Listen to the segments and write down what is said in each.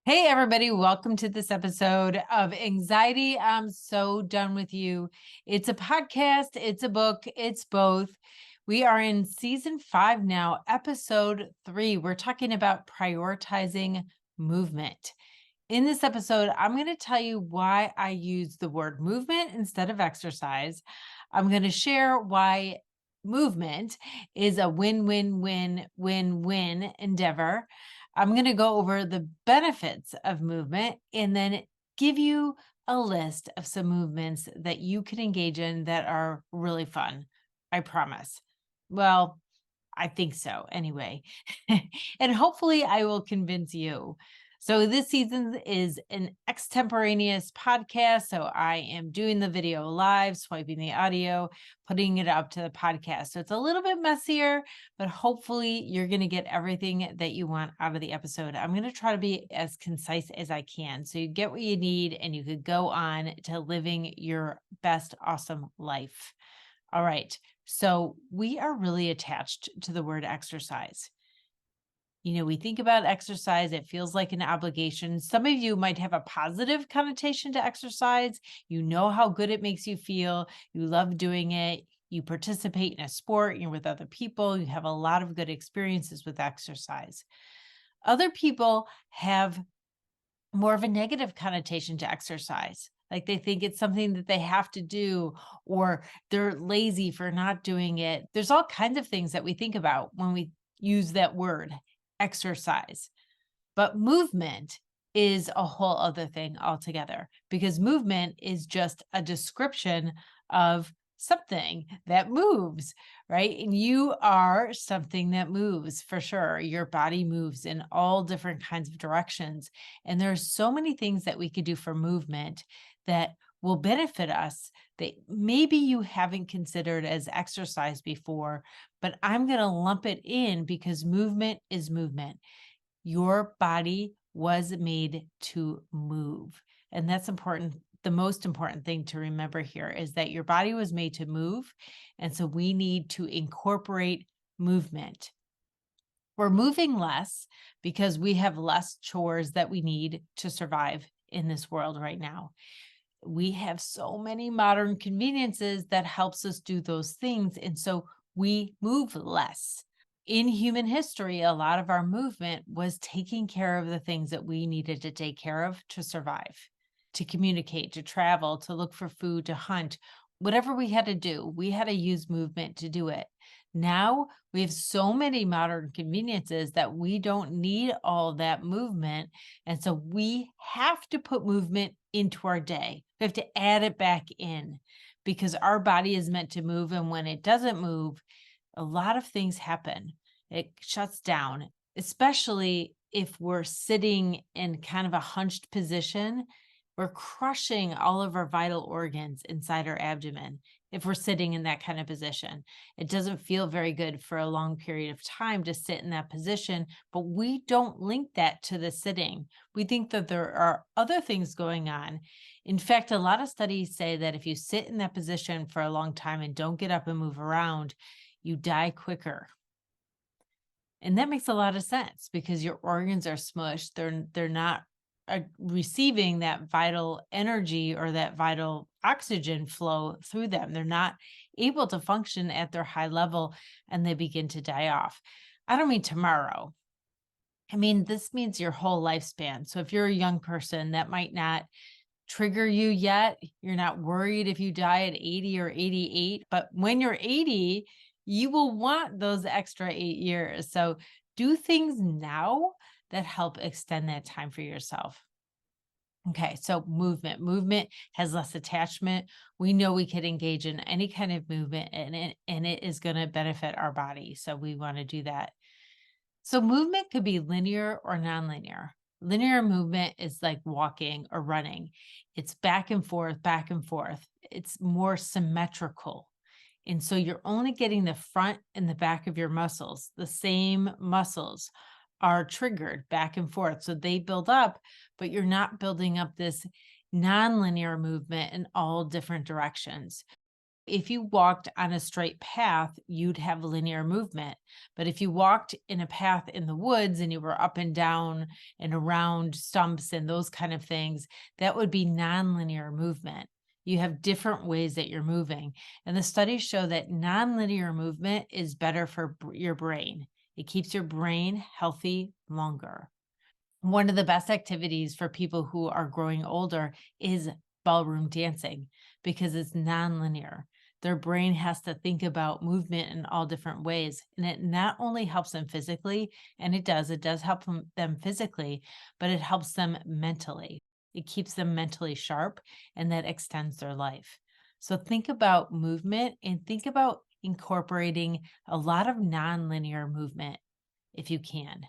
Hey, everybody, welcome to this episode of Anxiety. I'm so done with you. It's a podcast, it's a book, it's both. We are in season 5 now, episode 3. We're talking about prioritizing movement. In this episode, I'm going to tell you why I use the word movement instead of exercise. I'm going to share why movement is a win-win-win-win-win endeavor. I'm going to go over the benefits of movement and then give you a list of some movements that you can engage in that are really fun. I promise. Well, I think so anyway. And hopefully I will convince you. So this season is an extemporaneous podcast. So I am doing the video live, swiping the audio, putting it up to the podcast. So it's a little bit messier, but hopefully you're going to get everything that you want out of the episode. I'm going to try to be as concise as I can so you get what you need and you could go on to living your best, awesome life. All right. So we are really attached to the word exercise. We think about exercise, it feels like an obligation. Some of you might have a positive connotation to exercise. You know how good it makes you feel. You love doing it. You participate in a sport, you're with other people. You have a lot of good experiences with exercise. Other people have more of a negative connotation to exercise. Like they think it's something that they have to do, or they're lazy for not doing it. There's all kinds of things that we think about when we use that word, exercise. But movement is a whole other thing altogether, because movement is just a description of something that moves, right? And you are something that moves for sure. Your body moves in all different kinds of directions. And there's so many things that we could do for movement that will benefit us that maybe you haven't considered as exercise before, but I'm going to lump it in because movement is movement. Your body was made to move. And that's important. The most important thing to remember here is that your body was made to move. And so we need to incorporate movement. We're moving less because we have less chores that we need to survive in this world right now. We have so many modern conveniences that helps us do those things. And so we move less. In human history, a lot of our movement was taking care of the things that we needed to take care of to survive, to communicate, to travel, to look for food, to hunt. Whatever we had to do, we had to use movement to do it. Now we have so many modern conveniences that we don't need all that movement. And so we have to put movement into our day. We have to add it back in because our body is meant to move. And when it doesn't move, a lot of things happen. It shuts down, especially if we're sitting in kind of a hunched position. We're crushing all of our vital organs inside our abdomen if we're sitting in that kind of position. It doesn't feel very good for a long period of time to sit in that position, but we don't link that to the sitting. We think that there are other things going on. In fact, a lot of studies say that if you sit in that position for a long time and don't get up and move around, you die quicker. And that makes a lot of sense because your organs are smushed. They're not receiving that vital energy or that vital oxygen flow through them. They're not able to function at their high level and they begin to die off. I don't mean tomorrow. I mean, this means your whole lifespan. So if you're a young person, that might not trigger you yet. You're not worried if you die at 80 or 88, but when you're 80, you will want those extra 8 years. So do things now that help extend that time for yourself. Okay, so movement has less attachment. We know we could engage in any kind of movement and it is going to benefit our body. So we want to do that. So movement could be linear or nonlinear. Linear movement is like walking or running. It's back and forth, back and forth. It's more symmetrical. And so you're only getting the front and the back of your muscles. The same muscles are triggered back and forth. So they build up, but you're not building up this nonlinear movement in all different directions. If you walked on a straight path, you'd have linear movement. But if you walked in a path in the woods and you were up and down and around stumps and those kind of things, that would be nonlinear movement. You have different ways that you're moving. And the studies show that nonlinear movement is better for your brain. It keeps your brain healthy longer. One of the best activities for people who are growing older is ballroom dancing because it's nonlinear. Their brain has to think about movement in all different ways. And it not only helps them physically, and it does help them physically, but it helps them mentally. It keeps them mentally sharp and that extends their life. So think about movement and think about incorporating a lot of nonlinear movement if you can.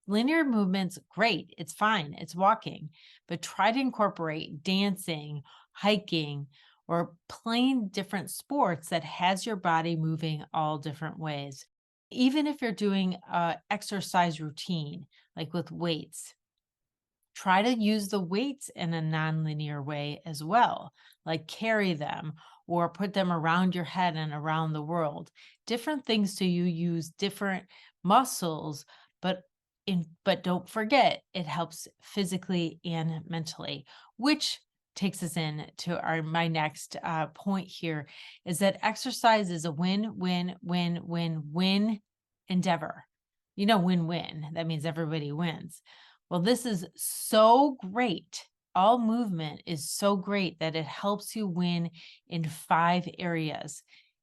Linear movement's great. It's fine. It's walking, but try to incorporate dancing, hiking, or playing different sports that has your body moving all different ways. Even if you're doing a exercise routine, like with weights, try to use the weights in a nonlinear way as well, like carry them or put them around your head and around the world. Different things so you use different muscles, but but don't forget it helps physically and mentally, which takes us in to our my next point here is that exercise is a win endeavor. Win-win. That means everybody wins. Well, this is so great. All movement is so great that it helps you win in 5 areas.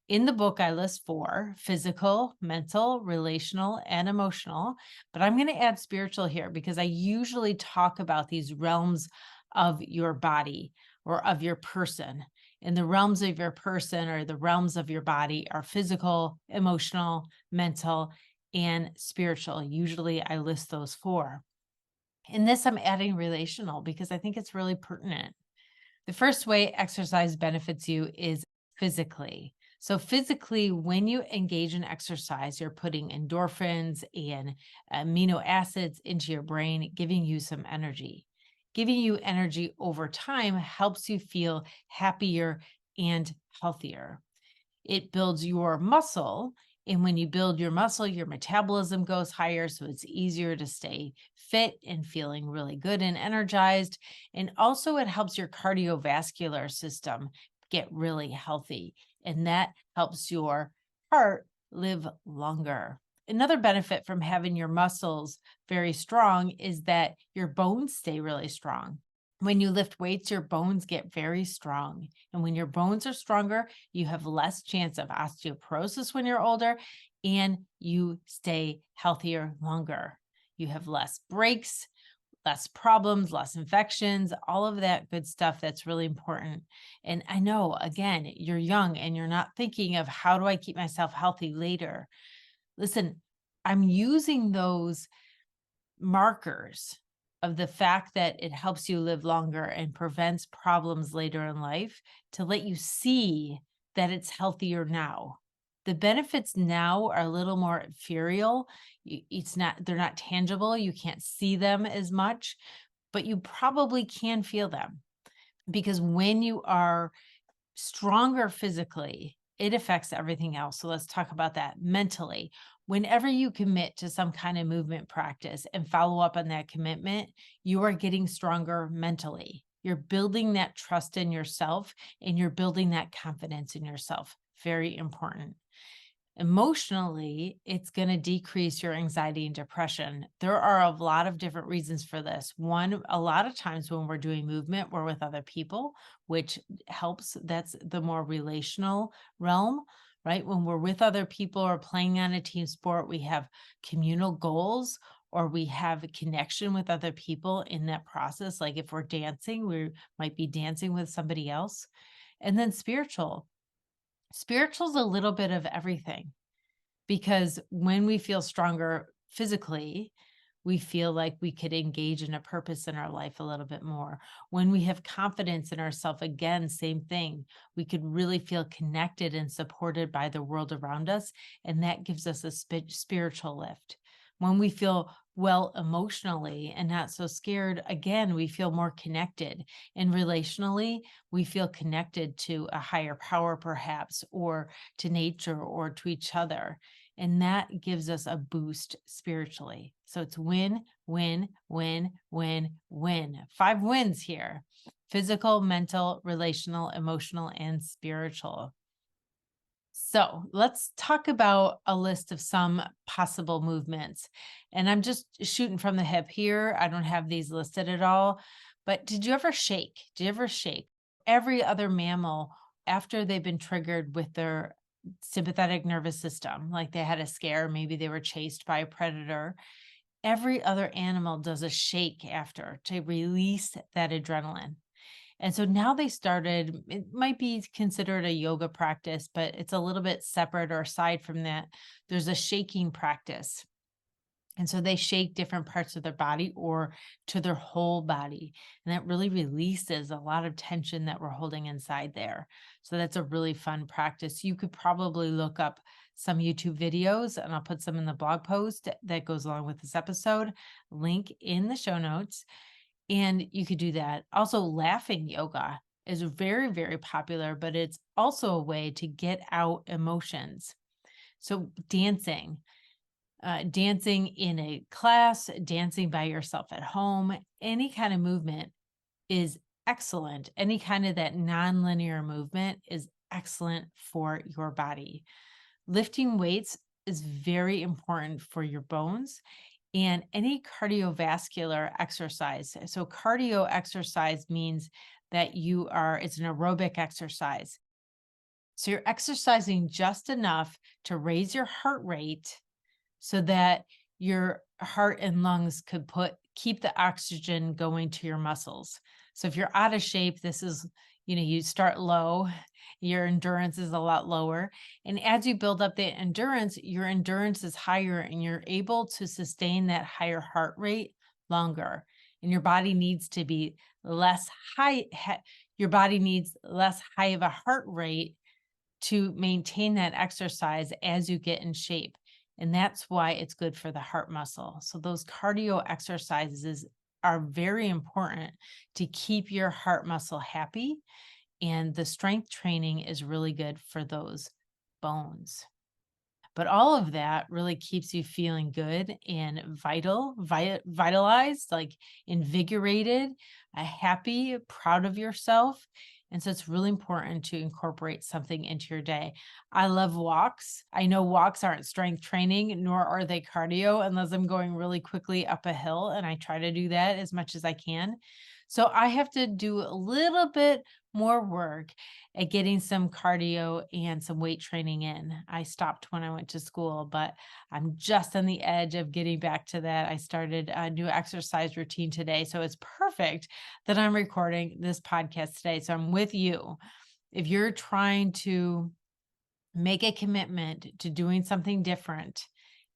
In the book, I list 4: physical, mental, relational, and emotional. But I'm going to add spiritual here because I usually talk about these realms of your body or of your person. And the realms of your person or the realms of your body are physical, emotional, mental, and spiritual. Usually I list those 4. In this, I'm adding relational because I think it's really pertinent. The first way exercise benefits you is physically. So, physically, when you engage in exercise, you're putting endorphins and amino acids into your brain, giving you some energy. Giving you energy over time helps you feel happier and healthier. It builds your muscle. And when you build your muscle, your metabolism goes higher. So it's easier to stay fit and feeling really good and energized. And also, it helps your cardiovascular system get really healthy. And that helps your heart live longer. Another benefit from having your muscles very strong is that your bones stay really strong. When you lift weights, your bones get very strong. And when your bones are stronger, you have less chance of osteoporosis when you're older and you stay healthier longer. You have less breaks, less problems, less infections, all of that good stuff that's really important. And I know, again, you're young and you're not thinking of how do I keep myself healthy later. Listen, I'm using those markers of the fact that it helps you live longer and prevents problems later in life to let you see that it's healthier now. The benefits now are a little more ethereal. They're not tangible. You can't see them as much, but you probably can feel them because when you are stronger physically, it affects everything else. So let's talk about that mentally. Whenever you commit to some kind of movement practice and follow up on that commitment, you are getting stronger mentally. You're building that trust in yourself and you're building that confidence in yourself. Very important. Emotionally, it's going to decrease your anxiety and depression. There are a lot of different reasons for this. One, a lot of times when we're doing movement, we're with other people, which helps. That's the more relational realm, right? When we're with other people or playing on a team sport, we have communal goals or we have a connection with other people in that process. Like if we're dancing, we might be dancing with somebody else. And then spiritual. Spiritual's a little bit of everything because when we feel stronger physically, we feel like we could engage in a purpose in our life a little bit more. When we have confidence in ourselves, again, same thing. We could really feel connected and supported by the world around us, and that gives us a spiritual lift. When we feel well emotionally and not so scared, again, we feel more connected. And relationally, we feel connected to a higher power, perhaps, or to nature or to each other. And that gives us a boost spiritually. So it's win, win, win, win, win. 5 wins here: physical, mental, relational, emotional, and spiritual. So let's talk about a list of some possible movements. And I'm just shooting from the hip here. I don't have these listed at all. But did you ever shake? Did you ever shake? Every other mammal, after they've been triggered with their sympathetic nervous system, like they had a scare, maybe they were chased by a predator, every other animal does a shake after to release that adrenaline. And so now they started, it might be considered a yoga practice, but it's a little bit separate or aside from that. There's a shaking practice. And so they shake different parts of their body or to their whole body. And that really releases a lot of tension that we're holding inside there. So that's a really fun practice. You could probably look up some YouTube videos, and I'll put some in the blog post that goes along with this episode, link in the show notes. And you could do that. Also, laughing yoga is very, very popular, but it's also a way to get out emotions. So, dancing in a class, dancing by yourself at home, any kind of movement is excellent. Any kind of that nonlinear movement is excellent for your body. Lifting weights is very important for your bones and any cardiovascular exercise. So cardio exercise means that it's an aerobic exercise. So you're exercising just enough to raise your heart rate so that your heart and lungs could keep the oxygen going to your muscles. So if you're out of shape, this is, you start low, your endurance is a lot lower. And as you build up the endurance, your endurance is higher and you're able to sustain that higher heart rate longer. And your body needs to be less high, your body needs less high of a heart rate to maintain that exercise as you get in shape. And that's why it's good for the heart muscle. So those cardio exercises are very important to keep your heart muscle happy. And the strength training is really good for those bones. But all of that really keeps you feeling good and vitalized, like invigorated, happy, proud of yourself. And so it's really important to incorporate something into your day. I love walks. I know walks aren't strength training, nor are they cardio unless I'm going really quickly up a hill. And I try to do that as much as I can. So I have to do a little bit more work at getting some cardio and some weight training in. I stopped when I went to school, but I'm just on the edge of getting back to that. I started a new exercise routine today. So it's perfect that I'm recording this podcast today. So I'm with you. If you're trying to make a commitment to doing something different,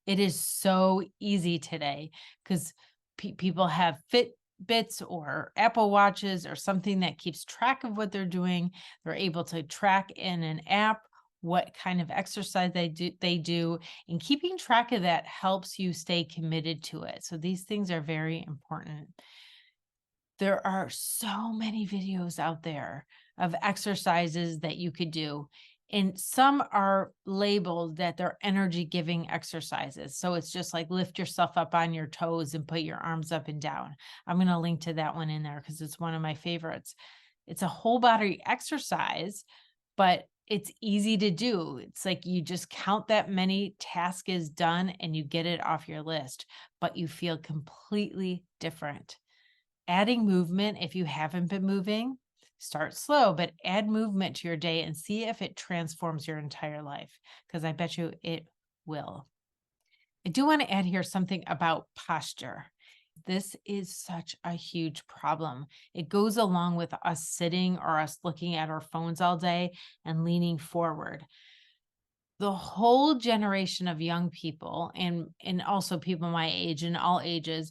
it is so easy today because people have Fitbits or Apple Watches or something that keeps track of what they're doing. They're able to track in an app what kind of exercise they do, and keeping track of that helps you stay committed to it. So these things are very important. There are so many videos out there of exercises that you could do. And some are labeled that they're energy giving exercises. So it's just like lift yourself up on your toes and put your arms up and down. I'm going to link to that one in there because it's one of my favorites. It's a whole body exercise, but it's easy to do. It's like you just count that many task is done and you get it off your list, but you feel completely different. Adding movement, if you haven't been moving, start slow, but add movement to your day and see if it transforms your entire life, because I bet you it will. I do want to add here something about posture. This is such a huge problem. It goes along with us sitting or us looking at our phones all day and leaning forward. The whole generation of young people and also people my age and all ages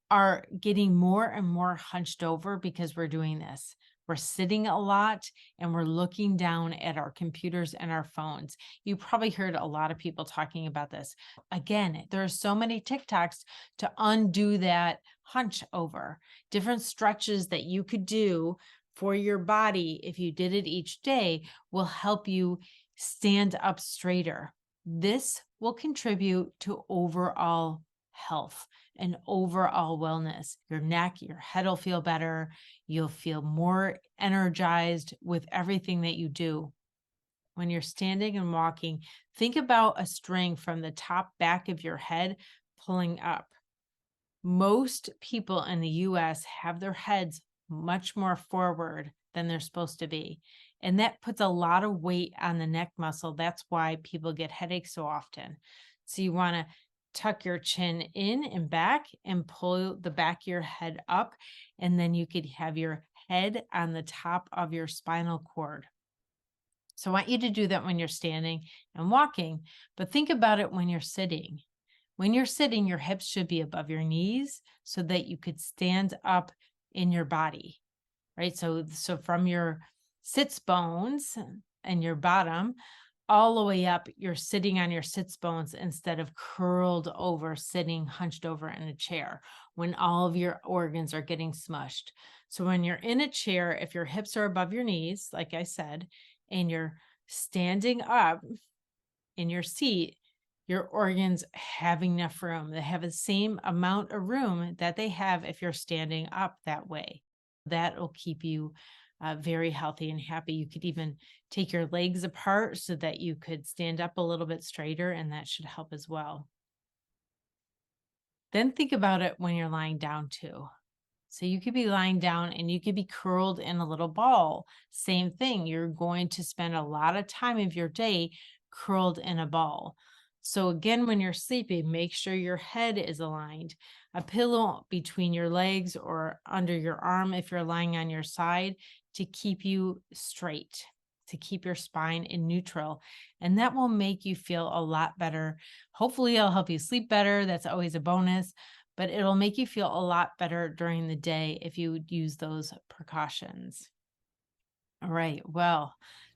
are getting more and more hunched over because we're doing this. We're sitting a lot and we're looking down at our computers and our phones. You probably heard a lot of people talking about this. Again, there are so many TikToks to undo that hunch over. Different stretches that you could do for your body, if you did it each day, will help you stand up straighter. This will contribute to overall health and overall wellness. Your neck, your head will feel better. You'll feel more energized with everything that you do. When you're standing and walking, think about a string from the top back of your head pulling up. Most people in the US have their heads much more forward than they're supposed to be. And that puts a lot of weight on the neck muscle. That's why people get headaches so often. So you want to tuck your chin in and back and pull the back of your head up. And then you could have your head on the top of your spinal cord. So I want you to do that when you're standing and walking, but think about it when you're sitting. When you're sitting, your hips should be above your knees so that you could stand up in your body, right? So from your sits bones and your bottom all the way up, you're sitting on your sits bones instead of curled over, sitting hunched over in a chair when all of your organs are getting smushed. So when you're in a chair, if your hips are above your knees, like I said, and you're standing up in your seat, your organs have enough room. They have the same amount of room that they have if you're standing up that way. That will keep you very healthy and happy. You could even take your legs apart so that you could stand up a little bit straighter, and that should help as well. Then think about it when you're lying down too. So you could be lying down and you could be curled in a little ball. Same thing. You're going to spend a lot of time of your day curled in a ball. So again, when you're sleeping, make sure your head is aligned. A pillow between your legs or under your arm if you're lying on your side to keep you straight, to keep your spine in neutral. And that will make you feel a lot better. Hopefully it'll help you sleep better. That's always a bonus, but it'll make you feel a lot better during the day if you use those precautions. All right. Well,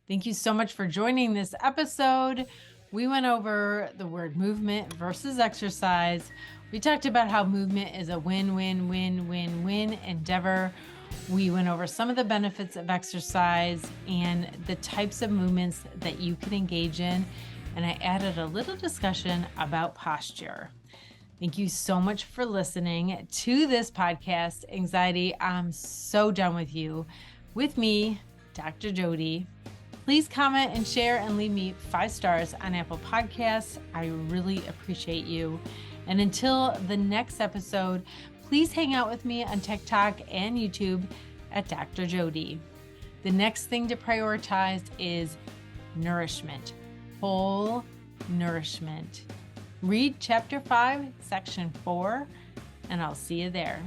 thank you so much for joining this episode. We went over the word movement versus exercise. We talked about how movement is a win-win-win-win-win endeavor. We went over some of the benefits of exercise and the types of movements that you can engage in. And I added a little discussion about posture. Thank you so much for listening to this podcast, Anxiety. I'm so done with you. With me, Dr. Jodi. Please comment and share and leave me 5 stars on Apple Podcasts. I really appreciate you. And until the next episode, please hang out with me on TikTok and YouTube at Dr. Jodi. The next thing to prioritize is nourishment, whole nourishment. Read chapter 5, section 4, and I'll see you there.